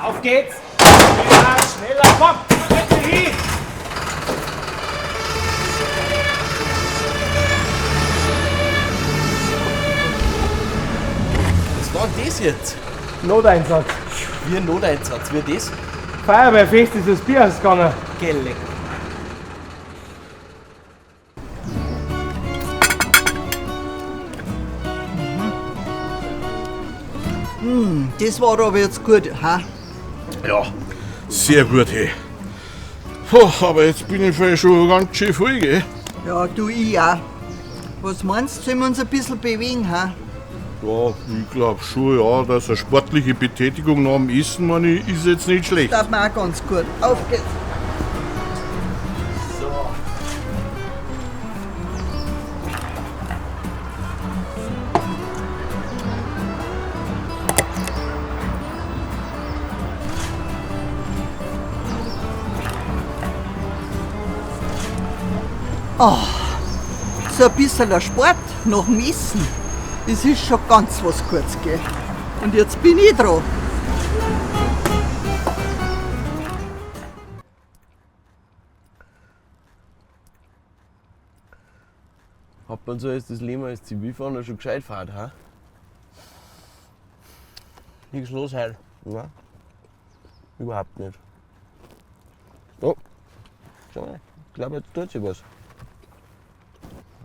Auf geht's! Ja, schneller, komm! Bitte hin! Was war denn das jetzt? Noteinsatz. Wie ein Noteinsatz, wie das? Feuerwehrfest ist das Bier ausgegangen. Gelle. Das war aber jetzt gut, ha? Ja, sehr gut, hey. Puh, aber jetzt bin ich vielleicht schon ganz schön voll, gell? Ja, du, ich auch. Was meinst du, sollen wir uns ein bisschen bewegen, ha? Ja, ich glaub schon, ja, dass eine sportliche Betätigung nach dem Essen, meine ich, ist jetzt nicht schlecht. Das mir auch ganz gut. Auf geht's. So ein bisschen Sport nach dem Essen, das ist schon ganz was Gutes, gell? Und jetzt bin ich dran. Hat man so als das Leben als Zivilfahrer schon gescheit fährt, ha? Nichts los heute. Nein. Überhaupt nicht. Oh, schau mal. Ich glaube, jetzt tut sich was.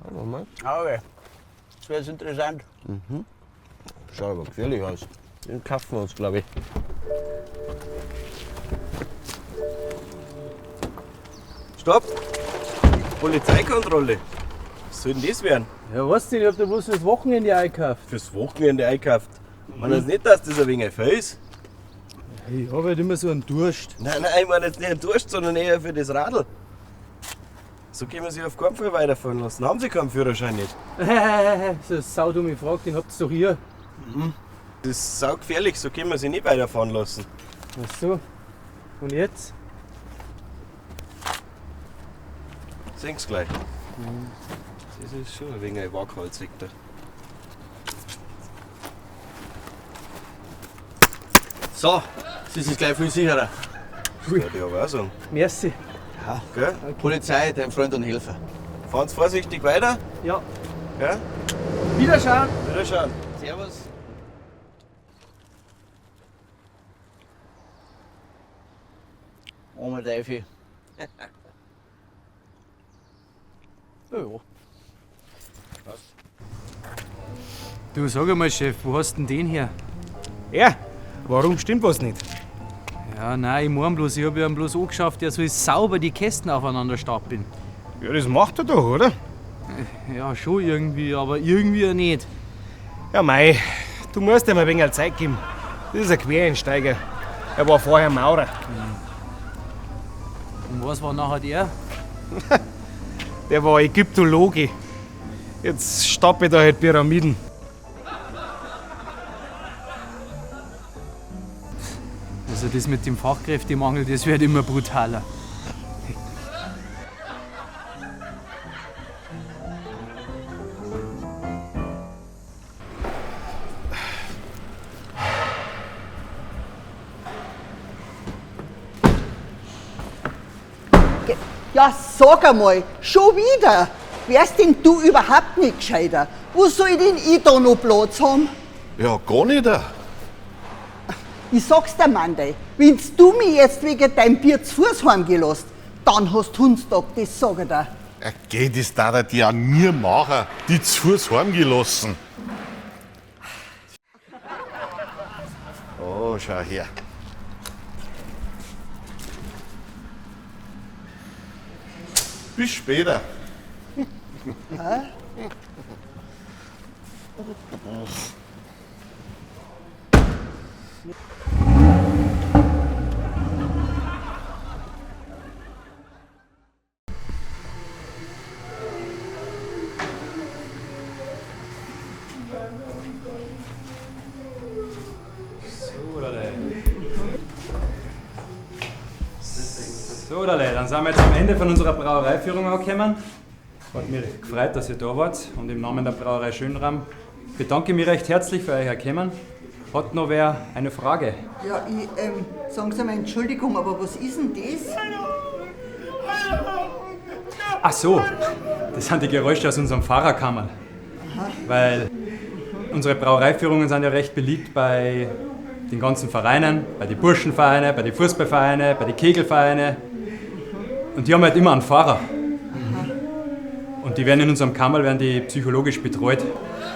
Warte mal. Okay, das wäre jetzt interessant. Schaut aber gefährlich aus. Den kaufen wir uns, glaube ich. Stopp! Polizeikontrolle. Was soll denn das werden? Ja, was denn? Ich hab da bloß fürs Wochenende eingekauft. Fürs Wochenende einkauft. Man das nicht, dass das ein wenig viel ist? Ich hab halt immer so einen Durst. Nein, ich meine jetzt nicht einen Durst, sondern eher für das Radl. So können wir sich auf keinen Fall weiterfahren lassen. Haben Sie keinen Führerschein nicht? So eine saudumme Frage, den habt's doch hier. Das ist saugefährlich, so können wir sich nicht weiterfahren lassen. Ach so. Und jetzt? Sehen Sie gleich. Das ist schon ein wenig waghalsig da. So, das ist gleich viel sicherer. Das würde ich aber auch sagen. Merci. Gell? Polizei, dein Freund und Helfer. Fahren Sie vorsichtig weiter. Ja. Gell? Wiederschauen. Wiederschauen. Servus. Oma Teifi. Ja. Du, sag einmal, Chef, wo hast denn den her? Ja, warum stimmt was nicht? Ja, nein, ich mein bloß, ich hab ihm bloß angeschafft, der soll sauber die Kästen aufeinander stapeln. Ja, das macht er doch, oder? Ja, schon irgendwie, aber irgendwie auch nicht. Ja, mei, du musst ihm ein wenig Zeit geben. Das ist ein Quereinsteiger. Er war vorher Maurer. Und was war nachher der? Der war Ägyptologe. Jetzt stapel ich da halt Pyramiden. Also das mit dem Fachkräftemangel, das wird immer brutaler. Ja, sag einmal, schon wieder? Wärst denn du überhaupt nicht gescheiter? Wo soll denn ich da noch Platz haben? Ja, gar nicht. Ich sag's dir, Mandei, wenn du mich jetzt wegen deinem Bier zu Fuß heimgelassen, dann hast du Hundstag, das sag ich dir. Ja, geht das da die an mir machen, die zu Fuß heimgelassen. Oh, schau her. Bis später. So, dann sind wir jetzt am Ende von unserer Brauereiführung angekommen. Hat mich gefreut, dass ihr da wart und im Namen der Brauerei Schönram bedanke ich mich recht herzlich für euer Kommen. Hat noch wer eine Frage? Ja, sagen Sie mal Entschuldigung, aber was ist denn das? Ach so, das sind die Geräusche aus unserem Fahrerkammer. Weil unsere Brauereiführungen sind ja recht beliebt bei den ganzen Vereinen, bei den Burschenvereinen, bei den Fußballvereinen, bei den Kegelvereinen. Und die haben halt immer einen Fahrer. Und die werden in unserem Kammerl psychologisch betreut,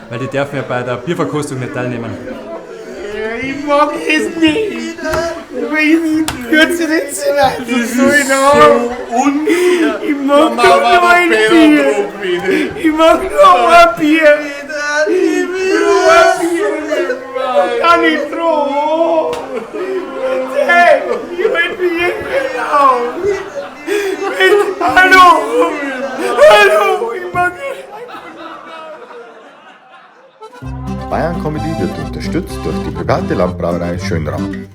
weil die dürfen ja bei der Bierverkostung nicht teilnehmen. Ich mag es nicht. Kürze den Sinn einfach so unfair. Ich mag doch nur ein Bier. Ich mag nur ein Bier. Ich will nur ein Bier. Kann ich froh. Hey, ich will Bier genau. Hallo. Hallo, ich mag es. Bayern Comedy wird unterstützt durch die private Landbrauerei Schönramm.